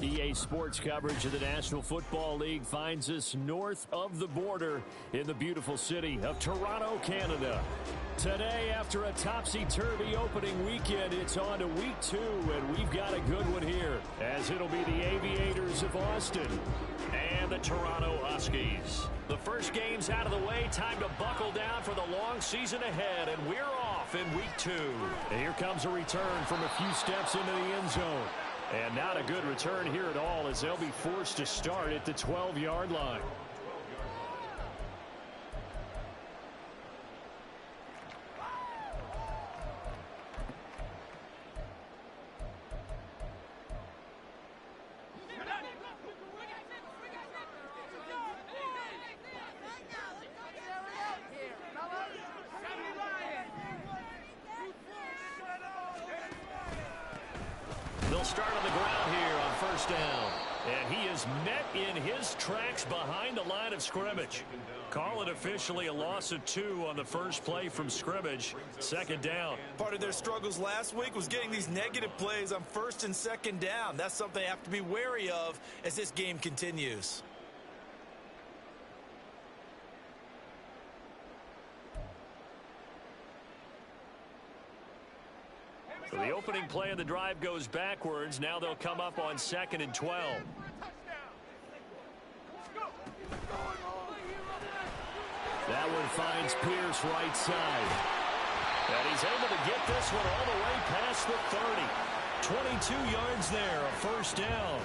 EA Sports coverage of the National Football League finds us north of the border in the beautiful city of Toronto, Canada. Today, after a topsy-turvy opening weekend, it's on to week 2, and we've got a good one here, as it'll be the Aviators of Austin and the Toronto Huskies. The first game's out of the way. Time to buckle down for the long season ahead, and we're off in week 2. And here comes a return from a few steps into the end zone. And not a good return here at all, as they'll be forced to start at the 12-yard line. They'll start on the ground here on first down. And he is met in his tracks behind the line of scrimmage. Call it officially a loss of 2 on the first play from scrimmage. Second down. Part of their struggles last week was getting these negative plays on first and second down. That's something they have to be wary of as this game continues. So the opening play of the drive goes backwards. Now they'll come up on 2nd and 12. That one finds Pierce right side. And he's able to get this one all the way past the 30. 22 yards there, a first down.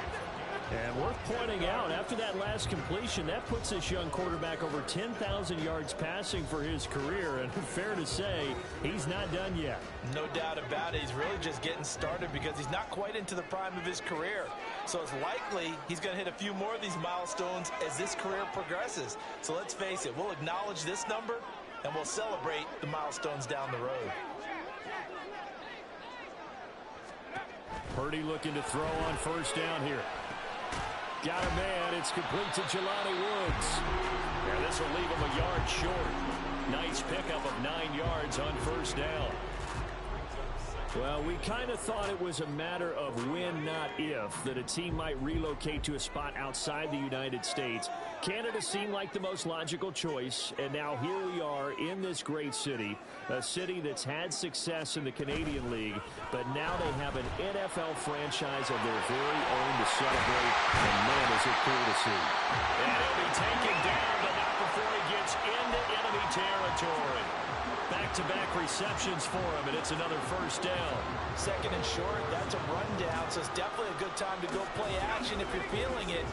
And worth pointing out, after that last completion, that puts this young quarterback over 10,000 yards passing for his career. And fair to say, he's not done yet. No doubt about it. He's really just getting started because he's not quite into the prime of his career. So it's likely he's going to hit a few more of these milestones as this career progresses. So let's face it, we'll acknowledge this number and we'll celebrate the milestones down the road. Purdy looking to throw on first down here. Got a man. It's complete to Jelani Woods. And this will leave him a yard short. Nice pickup of 9 yards on first down. Well, we kind of thought it was a matter of when, not if, that a team might relocate to a spot outside the United States. Canada seemed like the most logical choice, and now here we are in this great city, a city that's had success in the Canadian League, but now they have an NFL franchise of their very own to celebrate, and man, is it cool to see. And he'll be taken down, but not before he gets into enemy territory. Back-to-back receptions for him, and it's another first down. Second and short, that's a rundown, so it's definitely a good time to go play action if you're feeling it.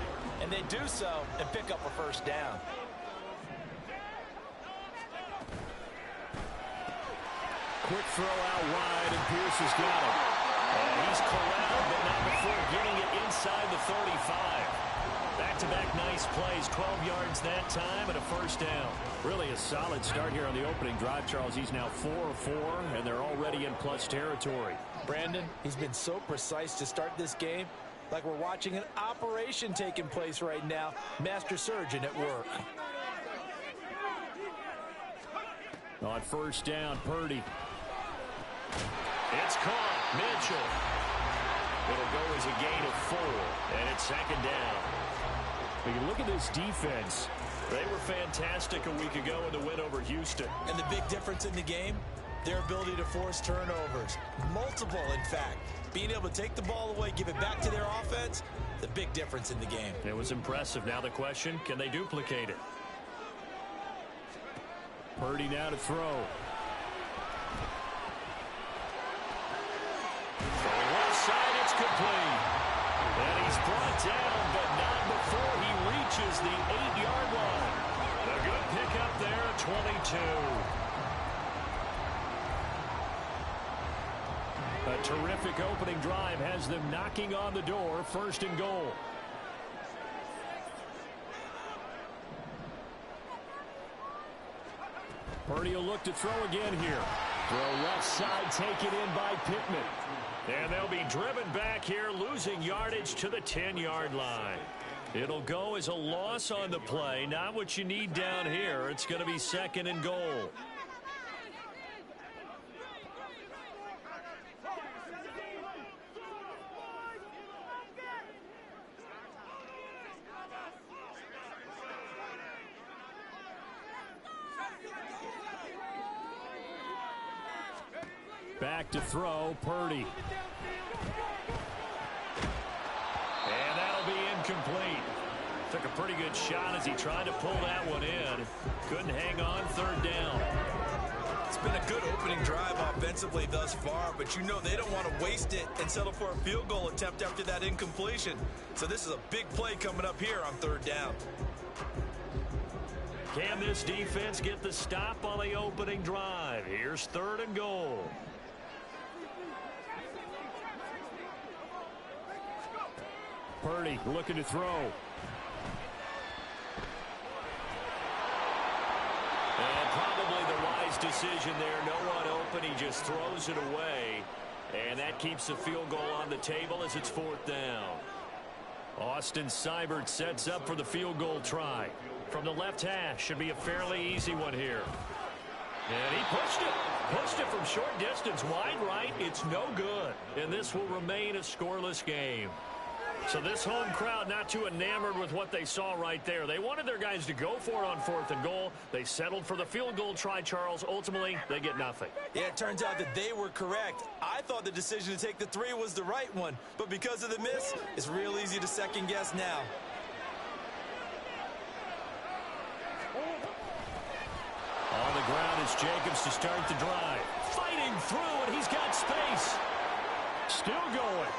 And they do so and pick up a first down. Quick throw out wide, and Pierce has got it. And he's corralled, but not before getting it inside the 35. Back-to-back nice plays, 12 yards that time, and a first down. Really a solid start here on the opening drive, Charles. He's now 4 of 4, and they're already in plus territory. Brandon, he's been so precise to start this game, like we're watching an operation taking place right now. Master surgeon at work. On first down, Purdy. It's caught. Mitchell. It'll go as a gain of 4, and it's second down. But you look at this defense. They were fantastic a week ago in the win over Houston. And the big difference in the game, their ability to force turnovers. Multiple, in fact. Being able to take the ball away, give it back to their offense, the big difference in the game. It was impressive. Now the question, can they duplicate it? Purdy now to throw. Throwing left side, it's complete. And he's brought down, but not before he reaches the 8-yard line. A good pickup there at 22. A terrific opening drive has them knocking on the door, first and goal. Purdy will look to throw again here. Throw left side, taken in by Pittman. And they'll be driven back here, losing yardage to the 10-yard line. It'll go as a loss on the play. Not what you need down here. It's going to be second and goal. Back to throw, Purdy. And that'll be incomplete. Took a pretty good shot as he tried to pull that one in. Couldn't hang on, third down. It's been a good opening drive offensively thus far, but you know they don't want to waste it and settle for a field goal attempt after that incompletion. So this is a big play coming up here on third down. Can this defense get the stop on the opening drive? Here's third and goal. Purdy looking to throw. And probably the wise decision there. No one open. He just throws it away. And that keeps the field goal on the table as it's fourth down. Austin Seibert sets up for the field goal try. From the left hash, should be a fairly easy one here. And he pushed it. Pushed it from short distance. Wide right. It's no good. And this will remain a scoreless game. So this home crowd not too enamored with what they saw right there. They wanted their guys to go for it on fourth and goal. They settled for the field goal try, Charles. Ultimately, they get nothing. Yeah, it turns out that they were correct. I thought the decision to take the three was the right one. But because of the miss, it's real easy to second guess now. On the ground is Jacobs to start the drive. Fighting through, and he's got space. Still going.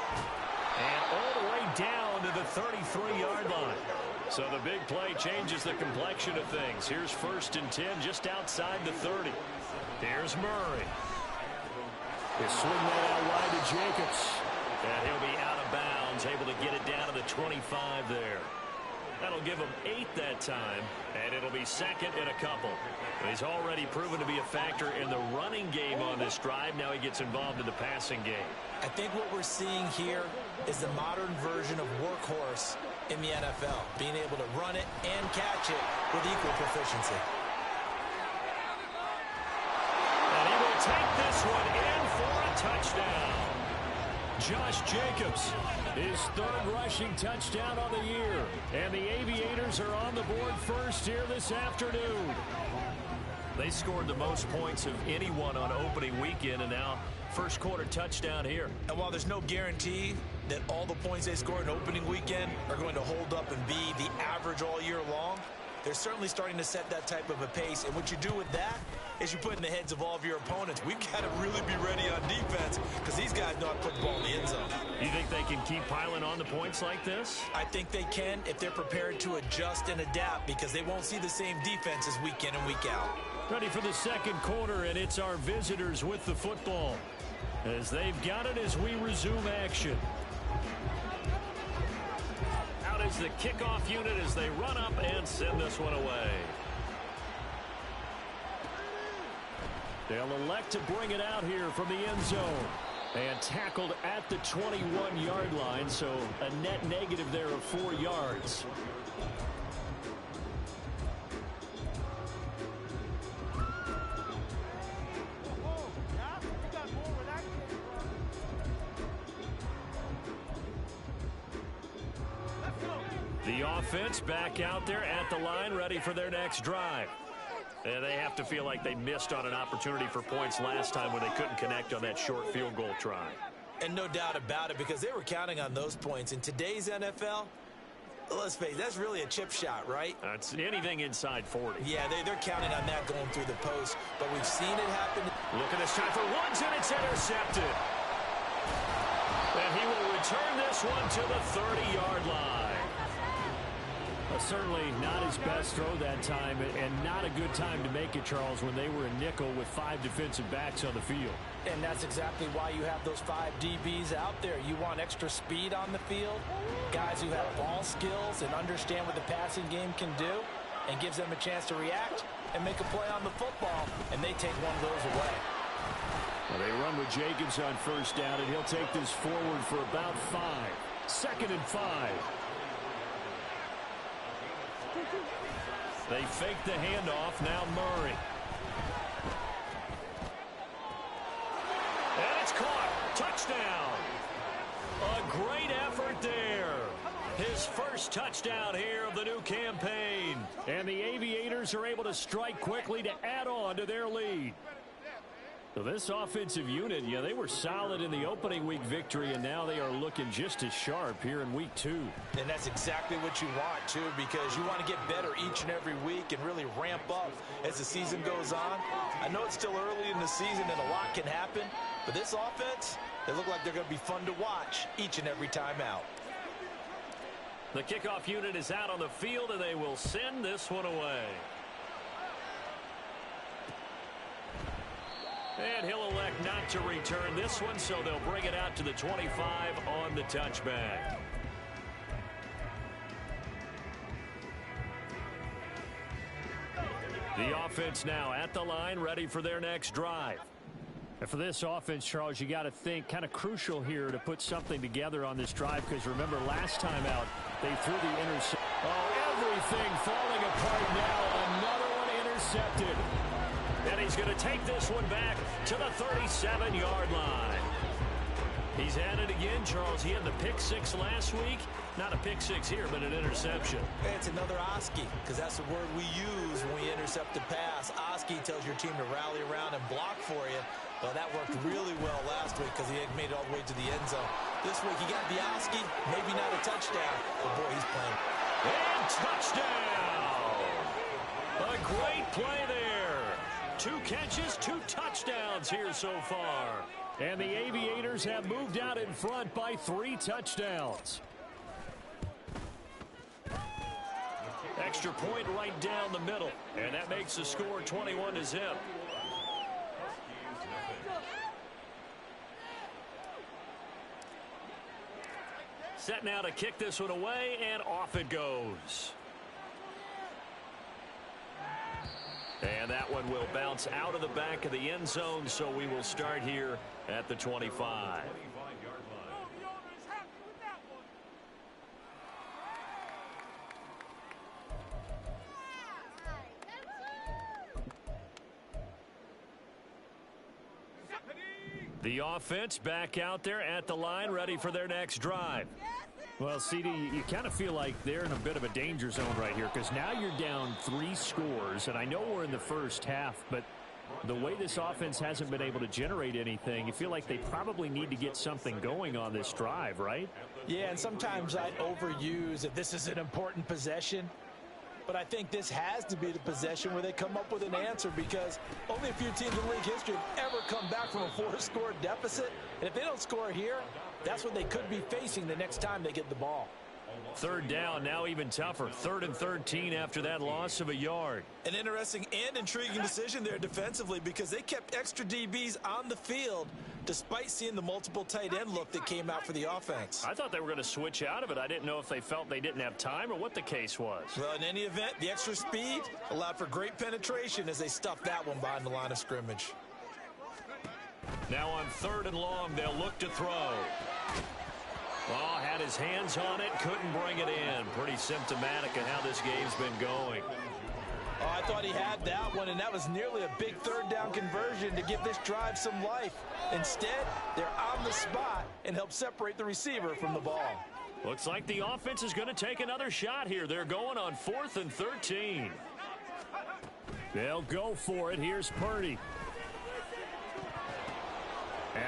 And all the way down to the 33-yard line. So the big play changes the complexion of things. Here's first and 10 just outside the 30. Here's Murray. They swing that out wide to Jacobs. And he'll be out of bounds, able to get it down to the 25 there. That'll give him 8 that time, and it'll be second and a couple. He's already proven to be a factor in the running game on this drive. Now he gets involved in the passing game. I think what we're seeing here is the modern version of workhorse in the NFL, being able to run it and catch it with equal proficiency. And he will take this one in for a touchdown. Josh Jacobs, his third rushing touchdown on the year. And the Aviators are on the board first here this afternoon. They scored the most points of anyone on opening weekend, and now first quarter touchdown here. And while there's no guarantee that all the points they score in opening weekend are going to hold up and be the average all year long, they're certainly starting to set that type of a pace. And what you do with that is you put in the heads of all of your opponents, we've got to really be ready on defense because these guys know how to put the ball in the end zone. You think they can keep piling on the points like this? I think they can if they're prepared to adjust and adapt, because they won't see the same defenses week in and week out. Ready for the second quarter, and it's our visitors with the football as they've got it as we resume action. Out is the kickoff unit as they run up and send this one away. They'll elect to bring it out here from the end zone. And tackled at the 21-yard line, so a net negative there of 4 yards. The offense back out there at the line, ready for their next drive. And they have to feel like they missed on an opportunity for points last time when they couldn't connect on that short field goal try. And no doubt about it, because they were counting on those points. In today's NFL, let's face it, that's really a chip shot, right? It's anything inside 40. Yeah, they're counting on that going through the post, but we've seen it happen. Look at this time for Woods, and it's intercepted. And he will return this one to the 30-yard line. Certainly not his best throw that time, and not a good time to make it, Charles, when they were a nickel with 5 defensive backs on the field. And that's exactly why you have those 5 DBs out there. You want extra speed on the field, guys who have ball skills and understand what the passing game can do, and gives them a chance to react and make a play on the football, and they take one of those away. Well, they run with Jacobs on first down, and he'll take this forward for about 5. Second and 5. They fake the handoff. Now Murray. And it's caught. Touchdown. A great effort there. His first touchdown here of the new campaign. And the Aviators are able to strike quickly to add on to their lead. So this offensive unit, they were solid in the opening week victory, and now they are looking just as sharp here in week 2. And that's exactly what you want, too, because you want to get better each and every week and really ramp up as the season goes on. I know it's still early in the season and a lot can happen, but this offense, they look like they're going to be fun to watch each and every time out. The kickoff unit is out on the field, and they will send this one away. And he'll elect not to return this one, so they'll bring it out to the 25 on the touchback. The offense now at the line, ready for their next drive. And for this offense, Charles, you got to think kind of crucial here to put something together on this drive, because remember last time out they threw the interception. Oh, everything falling apart now. Another one intercepted. And he's going to take this one back to the 37-yard line. He's at it again, Charles. He had the pick 6 last week. Not a pick 6 here, but an interception. It's another Oski, because that's the word we use when we intercept the pass. Oski tells your team to rally around and block for you. Well, that worked really well last week because he had made it all the way to the end zone. This week he got the Oski, maybe not a touchdown, but boy, he's playing. And touchdown! A great play there. 2 catches, 2 touchdowns here so far. And the Aviators have moved out in front by 3 touchdowns. Extra point right down the middle. And that makes the score 21-0. Set now to kick this one away, and off it goes. And that one will bounce out of the back of the end zone, so we will start here at the 25. The offense back out there at the line, ready for their next drive. Well, CD, you kind of feel like they're in a bit of a danger zone right here, because now you're down 3 scores, and I know we're in the first half, but the way this offense hasn't been able to generate anything, you feel like they probably need to get something going on this drive, right? Yeah, and sometimes I overuse that this is an important possession. But I think this has to be the possession where they come up with an answer, because only a few teams in league history have ever come back from a 4-score deficit. And if they don't score here, that's what they could be facing the next time they get the ball. 3rd down, now even tougher. 3rd and 13 after that loss of a yard. An interesting and intriguing decision there defensively, because they kept extra DBs on the field despite seeing the multiple tight end look that came out for the offense. I thought they were going to switch out of it. I didn't know if they felt they didn't have time or what the case was. Well, in any event, the extra speed allowed for great penetration as they stuffed that one behind the line of scrimmage. Now on 3rd and long, they'll look to throw. Oh, had his hands on it, couldn't bring it in. Pretty symptomatic of how this game's been going. Oh, I thought he had that one, and that was nearly a big 3rd down conversion to give this drive some life. Instead, they're on the spot and help separate the receiver from the ball. Looks like the offense is going to take another shot here. They're going on 4th and 13. They'll go for it. Here's Purdy.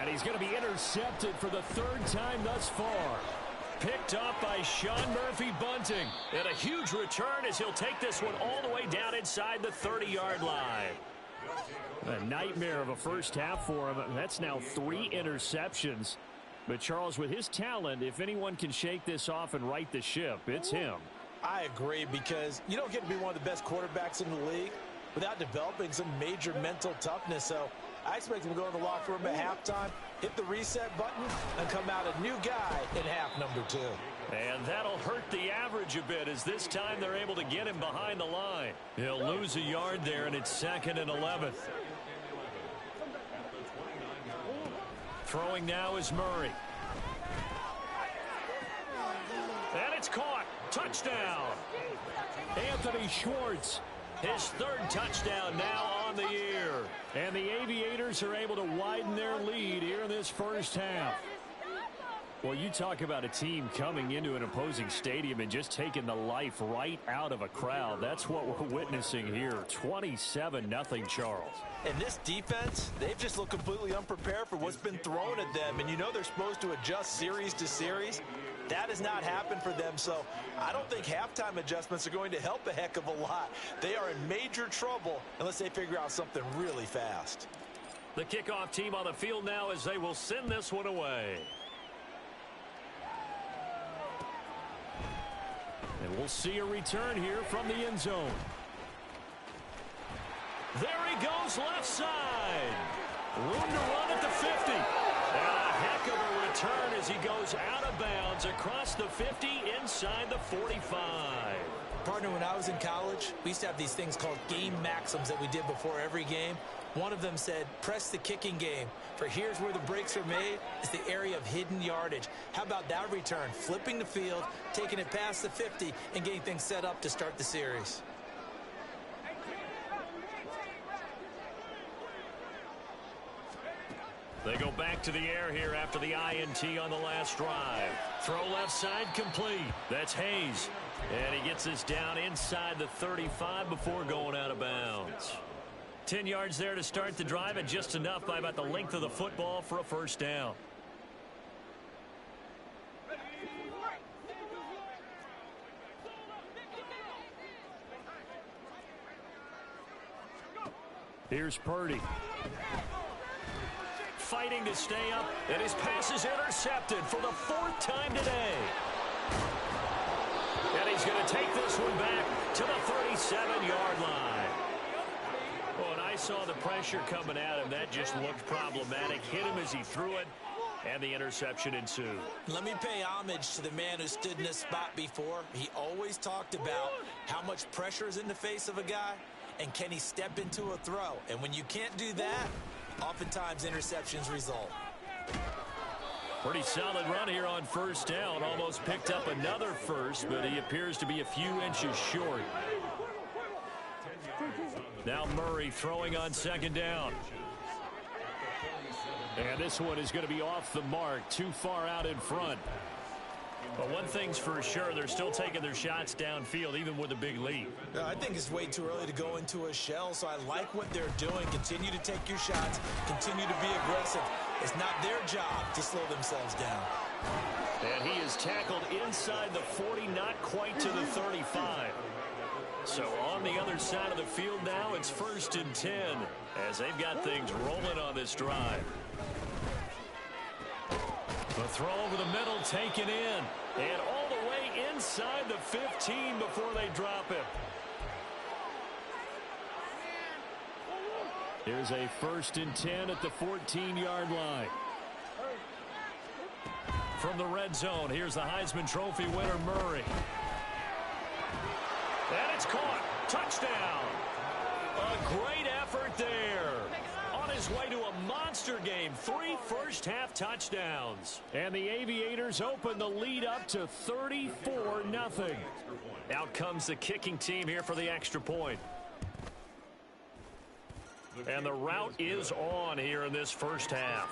And he's going to be intercepted for the 3rd time thus far. Picked up by Sean Murphy-Bunting. And a huge return as he'll take this one all the way down inside the 30-yard line. A nightmare of a first half for him. That's now 3 interceptions. But, Charles, with his talent, if anyone can shake this off and right the ship, it's him. I agree, because you don't get to be one of the best quarterbacks in the league without developing some major mental toughness. So I expect him to go in the locker room at halftime, hit the reset button, and come out a new guy in half number 2. And that'll hurt the average a bit, as this time they're able to get him behind the line. He'll lose a yard there, and it's 2nd and 11. Throwing now is Murray. And it's caught. Touchdown. Anthony Schwartz. His 3rd touchdown now on the year. And the Aviators are able to widen their lead here in this first half. Well, you talk about a team coming into an opposing stadium and just taking the life right out of a crowd. That's what we're witnessing here. 27-0 Charles. And this defense, they've just looked completely unprepared for what's been thrown at them. And you know they're supposed to adjust series to series. That has not happened for them. So I don't think halftime adjustments are going to help a heck of a lot. They are in major trouble unless they figure out something really fast. The kickoff team on the field now as they will send this one away. And we'll see a return here from the end zone. There he goes left side. Room to run at the 50. And a heck of a return as he goes out of bounds across the 50 inside the 45. Partner, when I was in college, we used to have these things called game maxims that we did before every game. One of them said, press the kicking game. For here's where the breaks are made. It's the area of hidden yardage. How about that return? Flipping the field, taking it past the 50, and getting things set up to start the series. They go back to the air here after the INT on the last drive. Throw left side complete. That's Hayes. And he gets this down inside the 35 before going out of bounds. 10 yards there to start the drive, and just enough by about the length of the football for a first down. Here's Purdy. Fighting to stay up, and his pass is intercepted for the 4th time today. And he's going to take this one back to the 37-yard line. Oh, and I saw the pressure coming at him. That just looked problematic. Hit him as he threw it, and the interception ensued. Let me pay homage to the man who stood in this spot before. He always talked about how much pressure is in the face of a guy, and can he step into a throw. And when you can't do that, oftentimes interceptions result. Pretty solid run here on first down. Almost picked up another first, but he appears to be a few inches short. Now Murray throwing on second down. And this one is going to be off the mark, too far out in front. But one thing's for sure, they're still taking their shots downfield, even with a big lead. I think it's way too early to go into a shell, so I like what they're doing. Continue to take your shots. Continue to be aggressive. It's not their job to slow themselves down. And he is tackled inside the 40, not quite to the 35. So on the other side of the field now, it's 1st and 10 as they've got things rolling on this drive. The throw over the middle taken in, and all the way inside the 15 before they drop it. Here's a 1st and 10 at the 14-yard line. From the red zone, here's the Heisman Trophy winner, Murray. And it's caught. Touchdown. A great effort there. On his way to a monster game. 3 first-half touchdowns. And the Aviators open the lead up to 34-0. Out comes the kicking team here for the extra point. And the route is on here in this first half.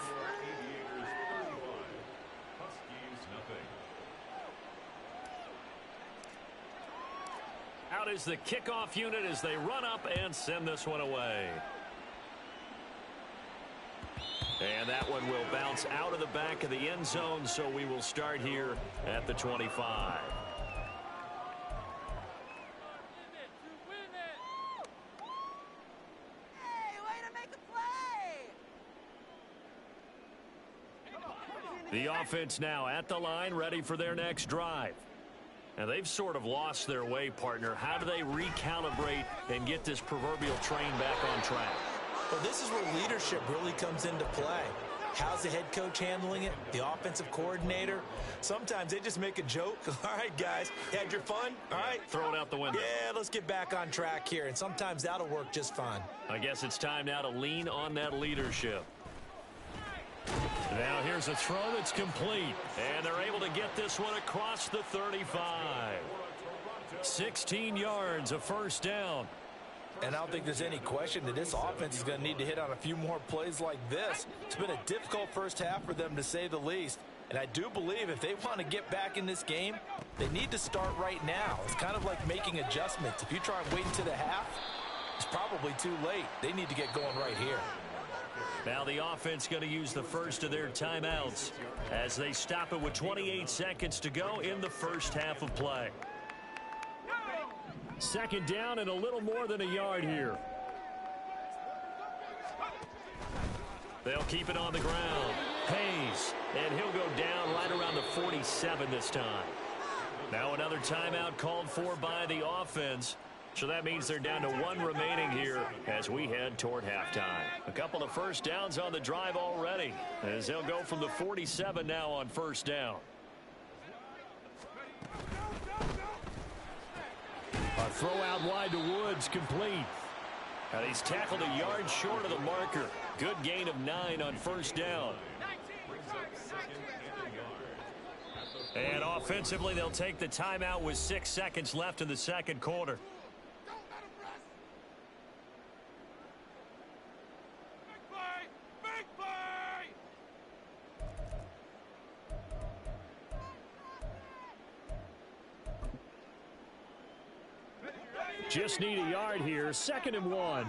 Out is the kickoff unit as they run up and send this one away. And that one will bounce out of the back of the end zone, so we will start here at the 25. The offense now at the line, ready for their next drive. And they've sort of lost their way, partner. How do they recalibrate and get this proverbial train back on track? Well, this is where leadership really comes into play. How's the head coach handling it? The offensive coordinator? Sometimes they just make a joke. All right, guys, had your fun? All right. Throw it out the window. Yeah, let's get back on track here. And sometimes that'll work just fine. I guess it's time now to lean on that leadership. Now here's a throw that's complete. And they're able to get this one across the 35. 16 yards, a first down. And I don't think there's any question that this offense is going to need to hit on a few more plays like this. It's been a difficult first half for them, to say the least. And I do believe if they want to get back in this game, they need to start right now. It's kind of like making adjustments. If you try and wait until the half, it's probably too late. They need to get going right here. Now the offense going to use the first of their timeouts as they stop it with 28 seconds to go in the first half of play. Second down and a little more than a yard here. They'll keep it on the ground. Hayes, and he'll go down right around the 47 this time. Now another timeout called for by the offense. So that means they're down to one remaining here as we head toward halftime. A couple of first downs on the drive already as they'll go from the 47 now on first down. A throw out wide to Woods, complete. And he's tackled a yard short of the marker. Good gain of 9 on first down. And offensively, they'll take the timeout with 6 seconds left in the second quarter. Just need a yard here. 2nd and 1.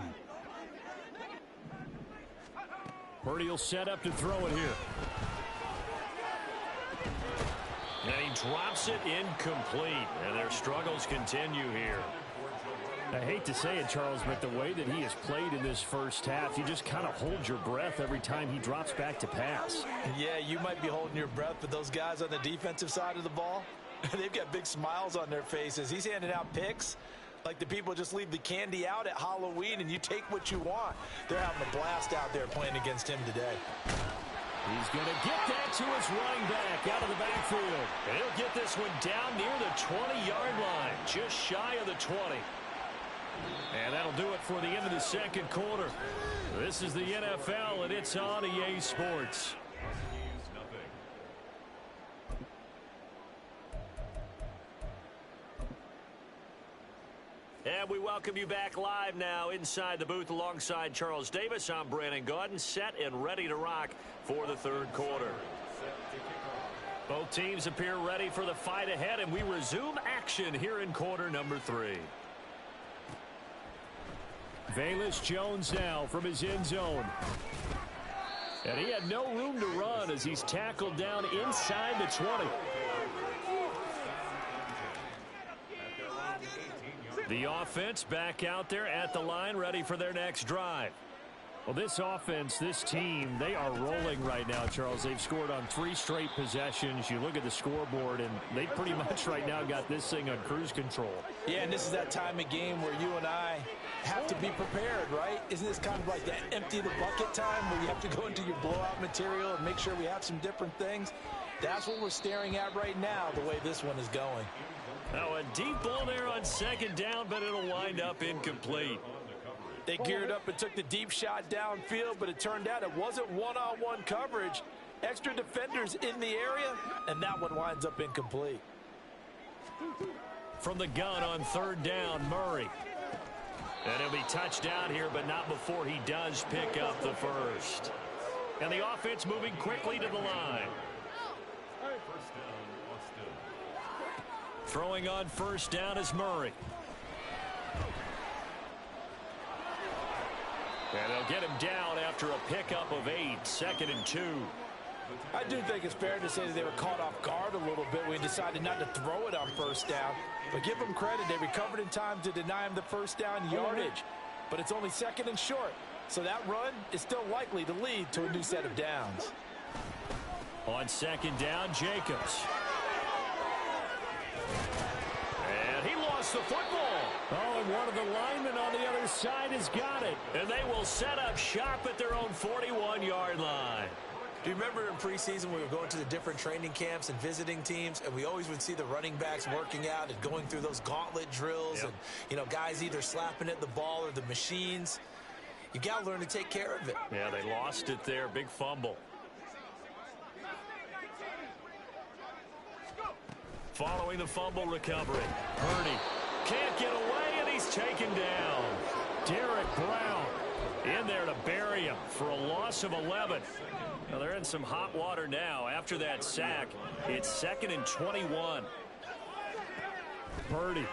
Purdy will set up to throw it here. And he drops it incomplete. And their struggles continue here. I hate to say it, Charles, but the way that he has played in this first half, you just kind of hold your breath every time he drops back to pass. Yeah, you might be holding your breath, but those guys on the defensive side of the ball, they've got big smiles on their faces. He's handing out picks like the people just leave the candy out at Halloween and you take what you want. They're having a blast out there playing against him today. He's going to get that to his running back out of the backfield. And he'll get this one down near the 20-yard line, just shy of the 20. And that'll do it for the end of the second quarter. This is the NFL, and it's on EA Sports. And we welcome you back live now inside the booth alongside Charles Davis. I'm Brandon Gaudin, set and ready to rock for the third quarter. Both teams appear ready for the fight ahead, and we resume action here in quarter number 3. Velus Jones now from his end zone. And he had no room to run as he's tackled down inside the 20. The offense back out there at the line, ready for their next drive. Well, this offense, this team, they are rolling right now, Charles. They've scored on 3 straight possessions. You look at the scoreboard, and they pretty much right now got this thing on cruise control. Yeah, and this is that time of game where you and I have to be prepared, right? Isn't this kind of like that empty the bucket time where you have to go into your blowout material and make sure we have some different things? That's what we're staring at right now, the way this one is going. Now a deep ball there on second down, but it'll wind up incomplete. They geared up and took the deep shot downfield, but it turned out it wasn't one-on-one coverage. Extra defenders in the area, and that one winds up incomplete. From the gun on third down, Murray. And he'll be touched down here, but not before he does pick up the first. And the offense moving quickly to the line. Throwing on first down is Murray. And they'll get him down after a pickup of 8, 2nd and 2. I do think it's fair to say that they were caught off guard a little bit when he decided not to throw it on first down. But give them credit, they recovered in time to deny him the first down yardage. But it's only 2nd and short, so that run is still likely to lead to a new set of downs. On second down, Jacobs. And he lost the football. Oh, and one of the linemen on the other side has got it. And they will set up shop at their own 41-yard line. Do you remember in preseason we were going to the different training camps and visiting teams, and we always would see the running backs working out and going through those gauntlet drills, and, you know, guys either slapping at the ball or the machines. You got to learn to take care of it. Yeah, they lost it there. Big fumble. Following the fumble recovery, Purdy can't get away, and he's taken down. Derek Brown, In there to bury him for a loss of 11. Now they're in some hot water now. After that sack, it's 2nd and 21. Purdy.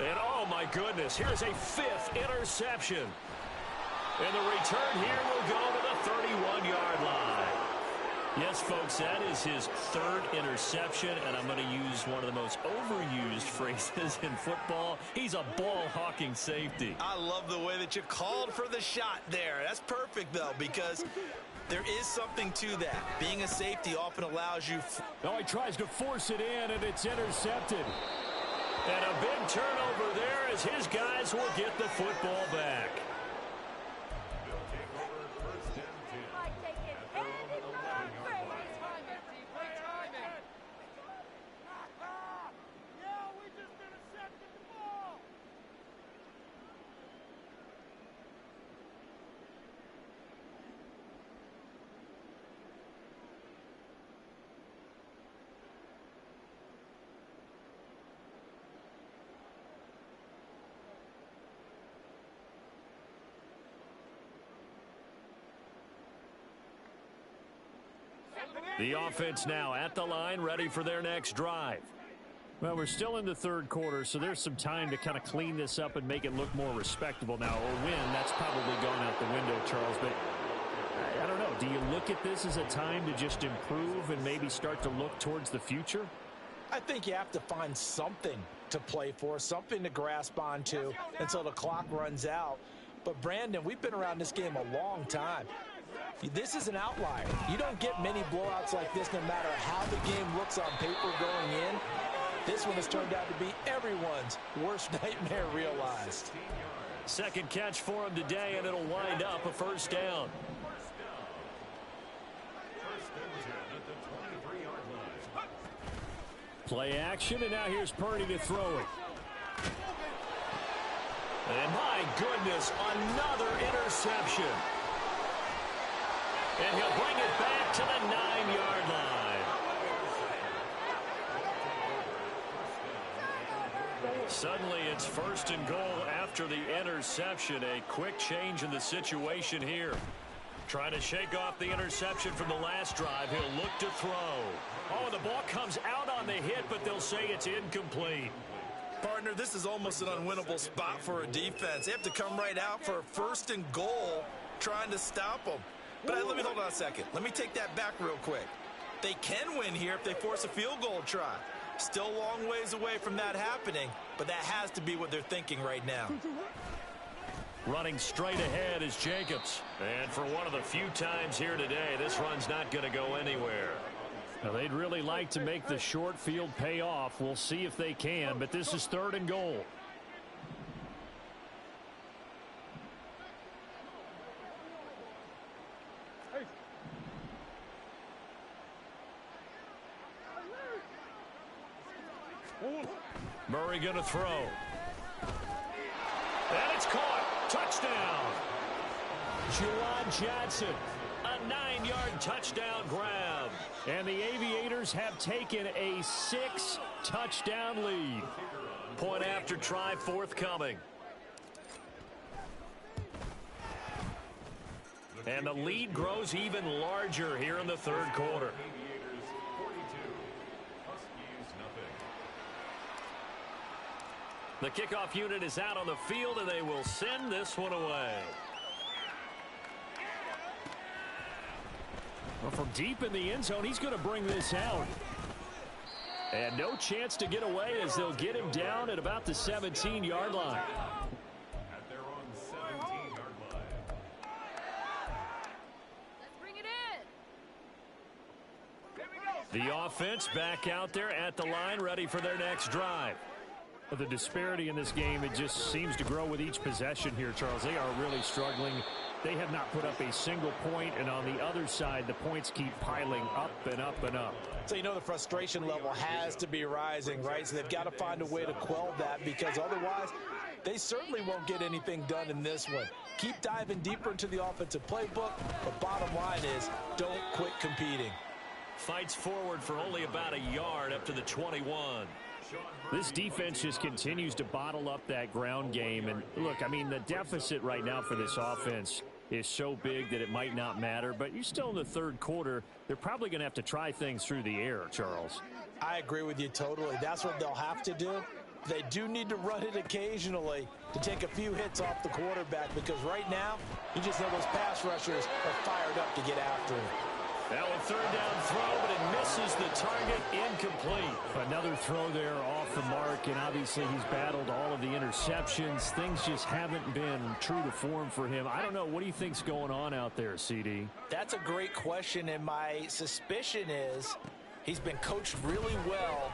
And oh my goodness, here's a 5th interception. And the return here will go to the 31-yard line. Yes, folks, that is his 3rd interception, and I'm going to use one of the most overused phrases in football. He's a ball-hawking safety. I love the way that you called for the shot there. That's perfect, though, because there is something to that. Being a safety often allows you... Oh, he tries to force it in, and it's intercepted. And a big turnover there as his guys will get the football back. The offense now at the line, ready for their next drive. Well, we're still in the 3rd quarter, so there's some time to kind of clean this up and make it look more respectable. Now, a win, that's probably gone out the window, Charles, but I don't know. Do you look at this as a time to just improve and maybe start to look towards the future? I think you have to find something to play for, something to grasp onto until the clock runs out. But, Brandon, we've been around this game a long time. This is an outlier. You don't get many blowouts like this no matter how the game looks on paper going in. This one has turned out to be everyone's worst nightmare realized. 2nd catch for him today, and it'll wind up a 1st down. Play action, and now here's Purdy to throw it. And my goodness, another interception. And he'll bring it back to the 9-yard line. Suddenly it's 1st and goal after the interception. A quick change in the situation here. Trying to shake off the interception from the last drive. He'll look to throw. Oh, the ball comes out on the hit, but they'll say it's incomplete. Partner, this is almost an unwinnable spot for a defense. They have to come right out for a 1st and goal trying to stop them. But let me hold on a second. Let me take that back real quick. They can win here if they force a field goal try. Still a long ways away from that happening, but that has to be what they're thinking right now. Running straight ahead is Jacobs. And for one of the few times here today, this run's not going to go anywhere. Now, they'd really like to make the short field pay off. We'll see if they can, but this is 3rd and goal. Murray going to throw. And it's caught. Touchdown. Juwan Johnson. A 9-yard touchdown grab. And the Aviators have taken a 6-touchdown lead. Point after try forthcoming. And the lead grows even larger here in the 3rd quarter. The kickoff unit is out on the field, and they will send this one away. Well, from deep in the end zone, he's going to bring this out. And no chance to get away as they'll get him down at about the 17-yard line. At their own 17-yard line. Let's bring it in. The offense back out there at the line, ready for their next drive. The disparity in this game, it just seems to grow with each possession here, Charles. They are really struggling. They have not put up a single point, and on the other side, the points keep piling up and up and up. So you know the frustration level has to be rising, right? So they've got to find a way to quell that, because otherwise they certainly won't get anything done in this one. Keep diving deeper into the offensive playbook. The bottom line is don't quit competing. Fights forward for only about a yard up to the 21. This defense just continues to bottle up that ground game. And look, I mean, the deficit right now for this offense is so big that it might not matter. But you're still in the third quarter. They're probably going to have to try things through the air, Charles. I agree with you totally. That's what they'll have to do. They do need to run it occasionally to take a few hits off the quarterback, because right now, you just know those pass rushers are fired up to get after him. Now a third down throw, but it misses the target, incomplete. Another throw there off the mark, and obviously he's battled all of the interceptions. Things just haven't been true to form for him. I don't know. What do you think's going on out there, CD? That's a great question, and my suspicion is he's been coached really well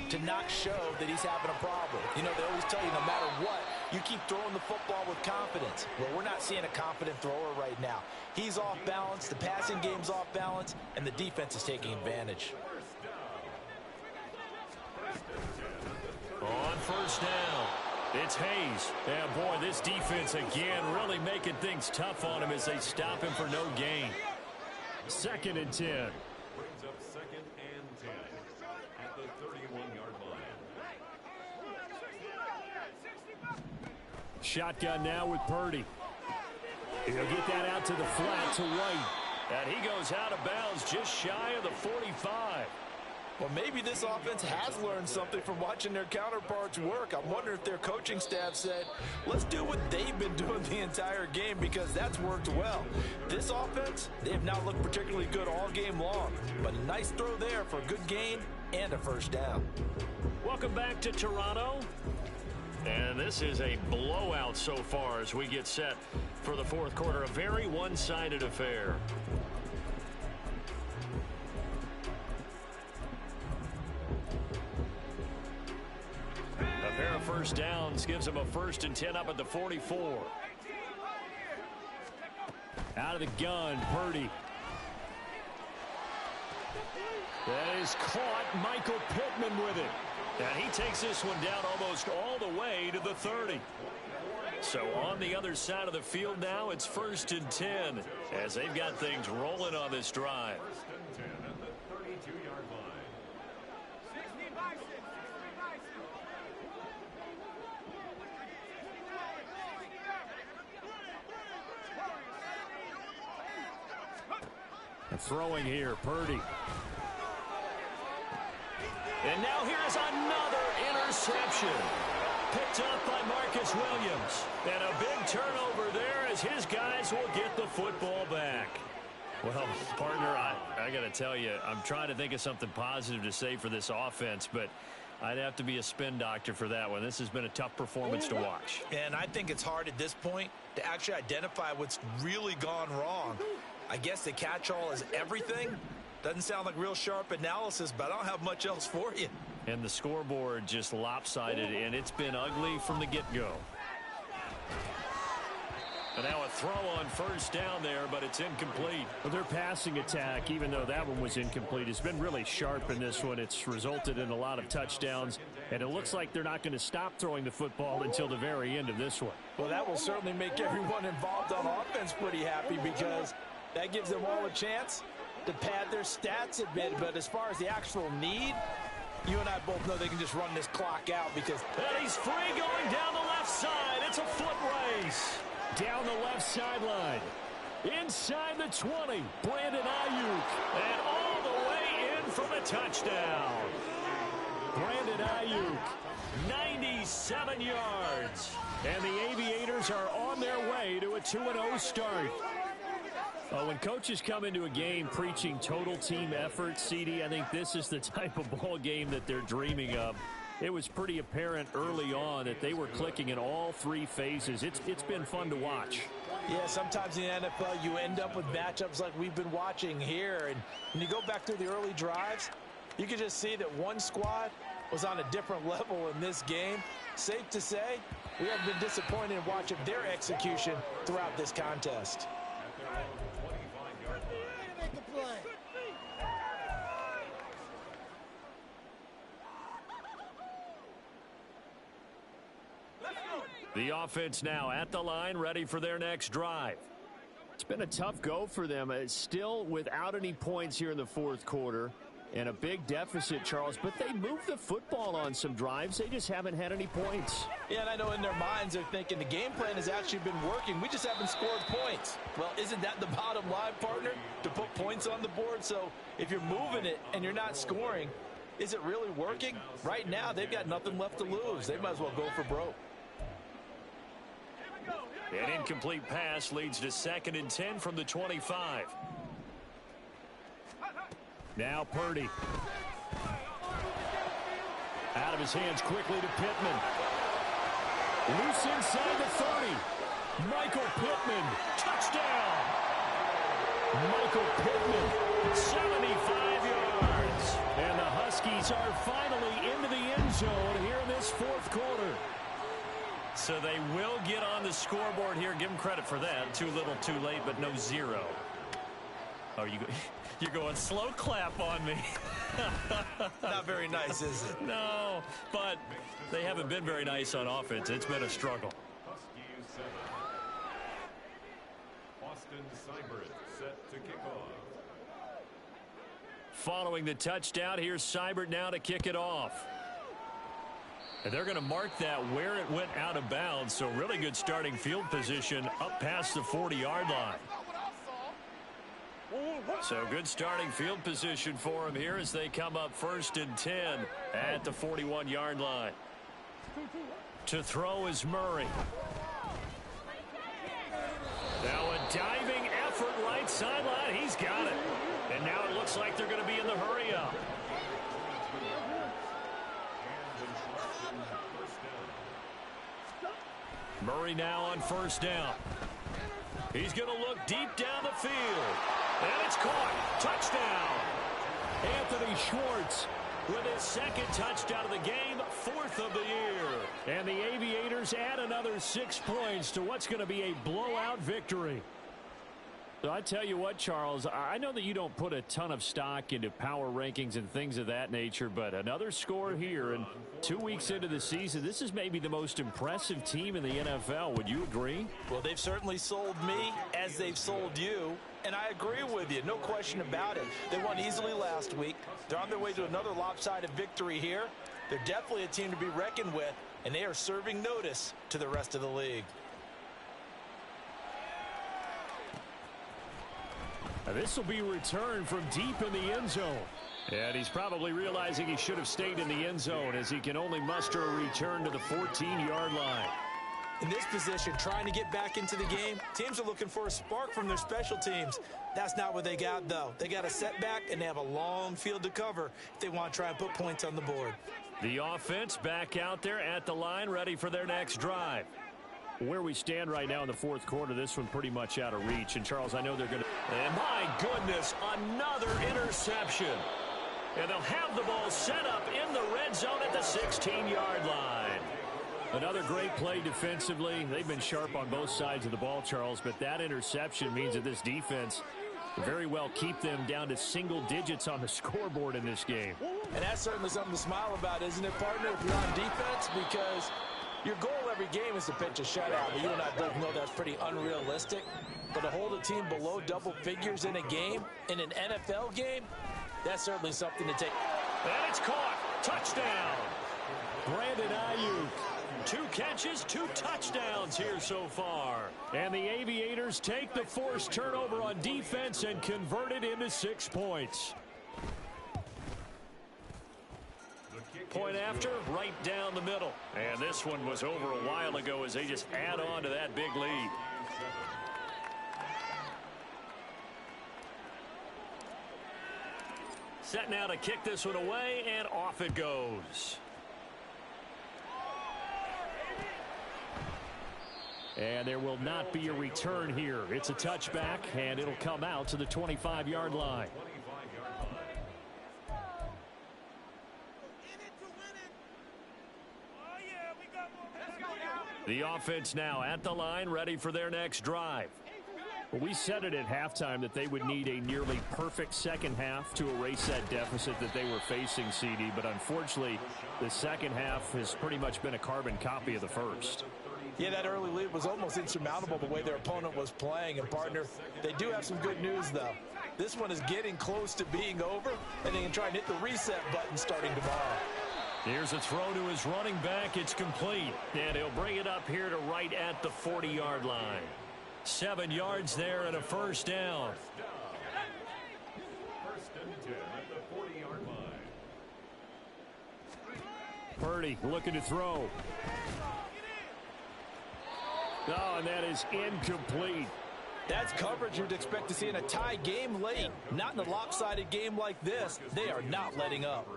to not show that he's having a problem. You know, they always tell you no matter what, you keep throwing the football with confidence. Well, we're not seeing a confident thrower right now. He's off balance, the passing game's off balance, and the defense is taking advantage. On first down, it's Hayes. Yeah, boy, this defense again really making things tough on him as they stop him for no gain. 2nd and 10. Brings up 2nd and 10 at the 31-yard line. Shotgun now with Purdy. He'll get that out to the flat to White. And he goes out of bounds just shy of the 45. Well, maybe this offense has learned something from watching their counterparts work. I'm wondering if their coaching staff said, let's do what they've been doing the entire game, because that's worked well. This offense, they have not looked particularly good all game long. But a nice throw there for a good gain and a first down. Welcome back to Toronto. And this is a blowout so far as we get set for the fourth quarter. A very one-sided affair. A pair of first downs gives them a 1st and 10 up at the 44. Out of the gun, Purdy. That is caught. Michael Pittman with it. And he takes this one down almost all the way to the 30. So on the other side of the field now, it's 1st and 10 as they've got things rolling on this drive. 1st and 10 at the 32-yard line. And throwing here, Purdy. And now here's another interception. Picked up by Marcus Williams. And a big turnover there as his guys will get the football back. Well, partner, I got to tell you, I'm trying to think of something positive to say for this offense, but I'd have to be a spin doctor for that one. This has been a tough performance to watch. And I think it's hard at this point to actually identify what's really gone wrong. I guess the catch-all is everything. Doesn't sound like real sharp analysis, but I don't have much else for you. And the scoreboard just lopsided, and it's been ugly from the get-go. And now a throw on first down there, but it's incomplete. Well, their passing attack, even though that one was incomplete, has been really sharp in this one. It's resulted in a lot of touchdowns, and it looks like they're not going to stop throwing the football until the very end of this one. Well, that will certainly make everyone involved on offense pretty happy, because that gives them all a chance to pad their stats a bit. But as far as the actual need, you and I both know they can just run this clock out, because... And he's free going down the left side. It's a foot race. Down the left sideline. Inside the 20. Brandon Ayuk. And all the way in for the touchdown. Brandon Ayuk. 97 yards. And the Aviators are on their way to a 2-0 start. When coaches come into a game preaching total team effort, CD, I think this is the type of ball game that they're dreaming of. It was pretty apparent early on that they were clicking in all three phases. It's been fun to watch. Yeah, sometimes in the NFL you end up with matchups like we've been watching here. And when you go back through the early drives, you can just see that one squad was on a different level in this game. Safe to say, we haven't been disappointed in watching their execution throughout this contest. The offense now at the line, ready for their next drive. It's been a tough go for them. It's still without any points here in the fourth quarter. And a big deficit, Charles, but they moved the football on some drives. They just haven't had any points. Yeah, and I know in their minds they're thinking the game plan has actually been working. We just haven't scored points. Well, isn't that the bottom line, partner? To put points on the board? So if you're moving it and you're not scoring, is it really working? Right now, they've got nothing left to lose. They might as well go for broke. An incomplete pass leads to 2nd and 10 from the 25. Now Purdy. Out of his hands quickly to Pittman. Loose inside the 30. Michael Pittman. Touchdown. Michael Pittman. 75 yards. And the Huskies are finally into the end zone here in this 4th quarter. So they will get on the scoreboard here. Give them credit for that. Too little, too late, but no 0. Oh, you're going slow clap on me. Not very nice, is it? No, but they haven't been very nice on offense. It's been a struggle. Austin Seibert set to kick off. Following the touchdown, here's Seibert now to kick it off. And they're going to mark that where it went out of bounds. So really good starting field position up past the 40-yard line. So good starting field position for him here as they come up 1st and 10 at the 41-yard line. To throw is Murray. Now a diving effort right sideline. He's got it. And now it looks like they're going to be in the hurry up. Murray now on 1st down. He's going to look deep down the field. And it's caught. Touchdown. Anthony Schwartz with his 2nd touchdown of the game, 4th of the year. And the Aviators add another 6 points to what's going to be a blowout victory. So I tell you what, Charles, I know that you don't put a ton of stock into power rankings and things of that nature, but another score here, and 2 weeks into the season, this is maybe the most impressive team in the NFL. Would you agree? Well, they've certainly sold me as they've sold you, and I agree with you. No question about it. They won easily last week. They're on their way to another lopsided victory here. They're definitely a team to be reckoned with, and they are serving notice to the rest of the league. This will be returned from deep in the end zone. And he's probably realizing he should have stayed in the end zone as he can only muster a return to the 14-yard line. In this position, trying to get back into the game, teams are looking for a spark from their special teams. That's not what they got, though. They got a setback, and they have a long field to cover if they want to try and put points on the board. The offense back out there at the line, ready for their next drive. Where we stand right now in the 4th quarter, this one pretty much out of reach. And, Charles, I know they're going to... And, my goodness, another interception. And they'll have the ball set up in the red zone at the 16-yard line. Another great play defensively. They've been sharp on both sides of the ball, Charles, but that interception means that this defense very well keep them down to single digits on the scoreboard in this game. And that's certainly something to smile about, isn't it, partner, if you're on defense? Because your goal every game is to pitch a shutout, but you and I both know that's pretty unrealistic. But to hold a team below double figures in a game, in an NFL game, that's certainly something to take. And it's caught. Touchdown. Brandon Ayuk. 2 catches, 2 touchdowns here so far. And the Aviators take the forced turnover on defense and convert it into 6 points. Point after, right down the middle. And this one was over a while ago as they just add on to that big lead. Set now to kick this one away, and off it goes. And there will not be a return here. It's a touchback, and it'll come out to the 25-yard line. The offense now at the line, ready for their next drive. Well, we said it at halftime that they would need a nearly perfect second half to erase that deficit that they were facing, CD. But unfortunately, the second half has pretty much been a carbon copy of the first. Yeah, that early lead was almost insurmountable the way their opponent was playing. And, partner, they do have some good news, though. This one is getting close to being over, and they can try and hit the reset button starting tomorrow. Here's a throw to his running back. It's complete. And he'll bring it up here to right at the 40-yard line. 7 yards there and a first down. First and 10 at the 40-yard line. Purdy looking to throw. Oh, and that is incomplete. That's coverage you'd expect to see in a tie game late. Not in a lopsided game like this. They are not letting up.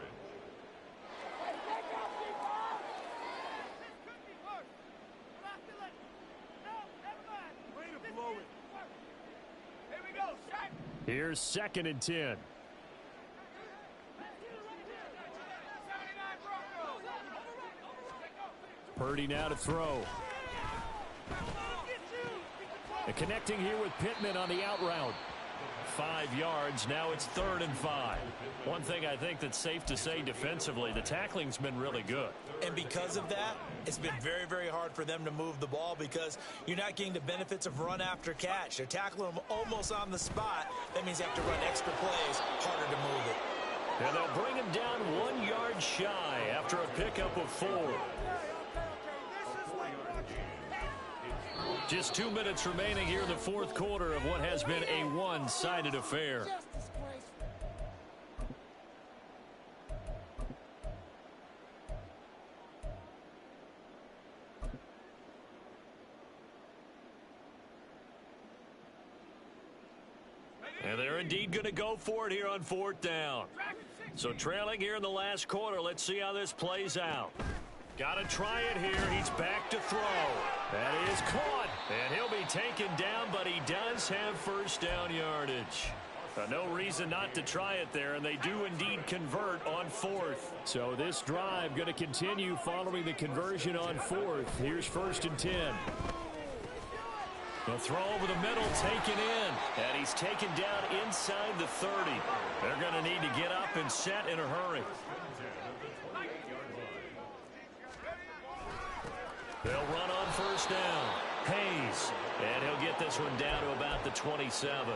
Here's 2nd and 10. Purdy now to throw. And connecting here with Pittman on the out route. 5 yards. Now it's 3rd and 5. One thing I think that's safe to say defensively, the tackling's been really good. And because of that, it's been very, very hard for them to move the ball because you're not getting the benefits of run after catch. They're tackling them almost on the spot. That means they have to run extra plays, harder to move it. And they'll bring him down 1 yard shy after a pickup of 4. Just 2 minutes remaining here in the 4th quarter of what has been a one-sided affair. And they're indeed going to go for it here on 4th down. So trailing here in the last quarter, let's see how this plays out. Got to try it here. He's back to throw. That is caught. And he'll be taken down, but he does have first down yardage. No reason not to try it there, and they do indeed convert on 4th. So this drive going to continue following the conversion on 4th. Here's 1st and 10. The throw over the middle, taken in. And he's taken down inside the 30. They're going to need to get up and set in a hurry. They'll run on first down. Hayes. And he'll get this one down to about the 27.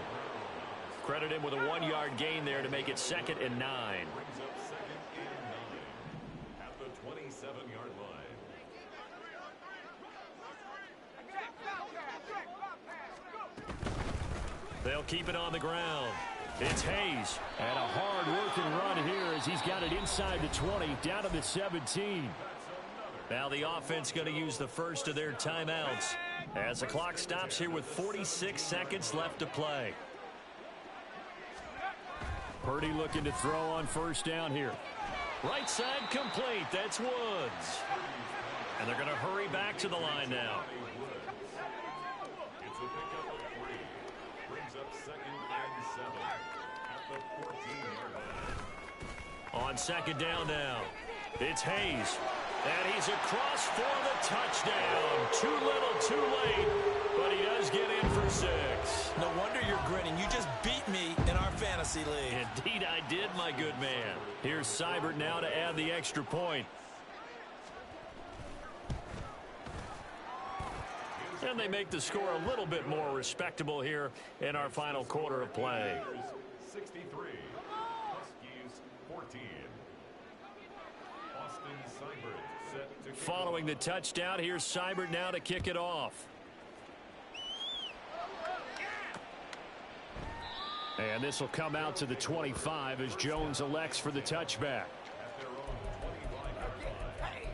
Credit him with a 1 yard gain there to make it 2nd and 9. Brings up 2nd and 9 at the 27-yard line. They'll keep it on the ground. It's Hayes. And a hard-working run here as he's got it inside the 20, down to the 17. Now the offense going to use the first of their timeouts as the clock stops here with 46 seconds left to play. Purdy looking to throw on first down here. Right side complete. That's Woods. And they're going to hurry back to the line now. It's a pickup of 3. Brings up 2nd and 7 at the 14-yard line. On 2nd down now, it's Hayes. And he's across for the touchdown. Too little, too late, but he does get in for 6. No wonder you're grinning. You just beat me in our fantasy league. Indeed I did, my good man. Here's Seibert now to add the extra point. And they make the score a little bit more respectable here in our final quarter of play. 63. Huskies 14. Austin Seibert set to Following the touchdown, here's Seibert now to kick it off. And this will come out to the 25 as Jones elects for the touchback. at their own 25-yard line.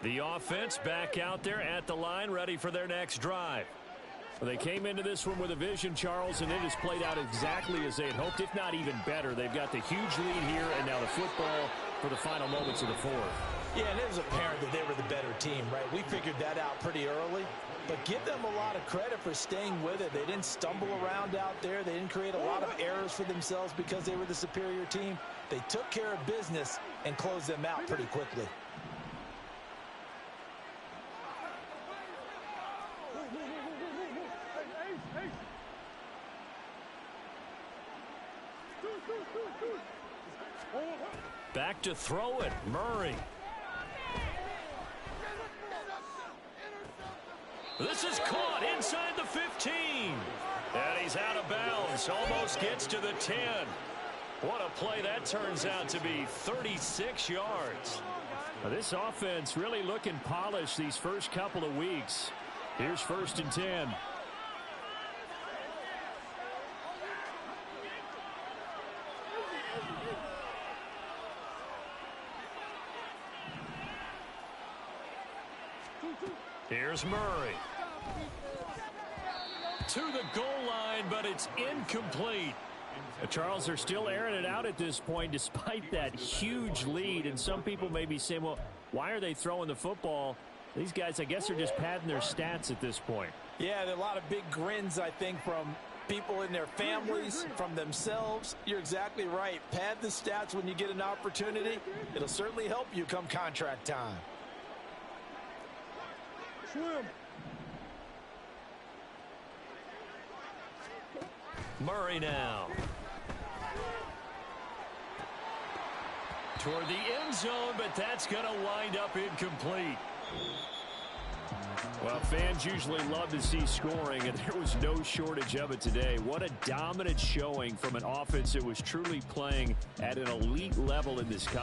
The offense back out there at the line, ready for their next drive. Well, they came into this one with a vision, Charles, and it has played out exactly as they had hoped, if not even better. They've got the huge lead here, and now the football for the final moments of the 4th. Yeah, and it was apparent that they were the better team, right? We figured that out pretty early. But give them a lot of credit for staying with it. They didn't stumble around out there. They didn't create a lot of errors for themselves because they were the superior team. They took care of business and closed them out pretty quickly. Back to throw it, Murray. This is caught inside the 15. And he's out of bounds. Almost gets to the 10. What a play that turns out to be. 36 yards. This offense really looking polished these first couple of weeks. Here's 1st and 10. Here's Murray. To the goal line, but it's incomplete. Charles, they're still airing it out at this point despite that huge lead. And some people may be saying, well, why are they throwing the football? These guys, I guess, are just padding their stats at this point. Yeah, there are a lot of big grins, I think, from people in their families, from themselves. You're exactly right. Pad the stats when you get an opportunity. It'll certainly help you come contract time. Murray now. Toward the end zone, but that's going to wind up incomplete. Well, fans usually love to see scoring, and there was no shortage of it today. What a dominant showing from an offense that was truly playing at an elite level in this